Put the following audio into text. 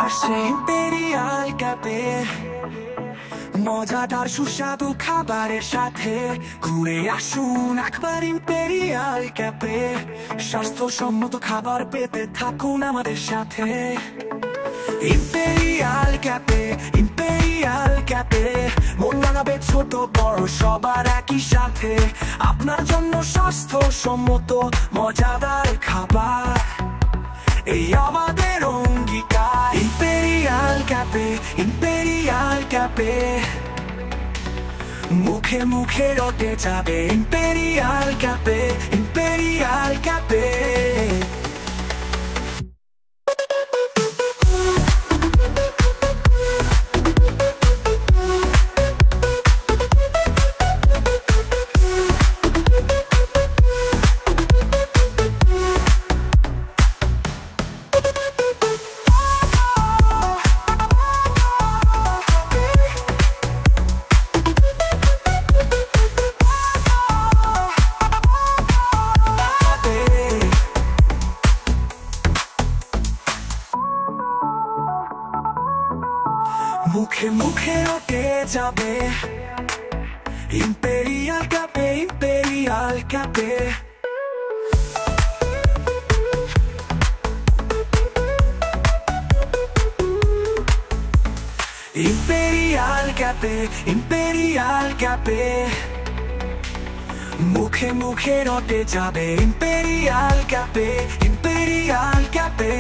আসছে imperial cafe, মজাদার সুস্বাদু খাবারের সাথে ঘুরে আসুন একবার ইম্পেরিয়াল ক্যাফে। স্বাস্থ্যসম্মত খাবার পেতে থাকুন আমাদের সাথে। ইম্পেরিয়াল ক্যাফে, ইম্পেরিয়াল ক্যাফে, মন লাগাবে ছোট বড় সবার একই সাথে। আপনার জন্য স্বাস্থ্যসম্মত মজাদার খাবার, এই আমাদের অঙ্গীকার। ইম্পেরিয়াল ক্যাফে, ইম্পেরিয়াল ক্যাফে, মুখে মুখে রটে যাবে ইম্পেরিয়াল ক্যাফে, ইম্পেরিয়াল ক্যাফে। মুখে মুখে রটে যাবে imperial cafe, imperial cafe. Imperial cafe, imperial cafe, মুখে মুখে রটে যাবে ইম্পেরিয়াল ক্যাফে, ইম্পেরিয়াল ক্যাফে।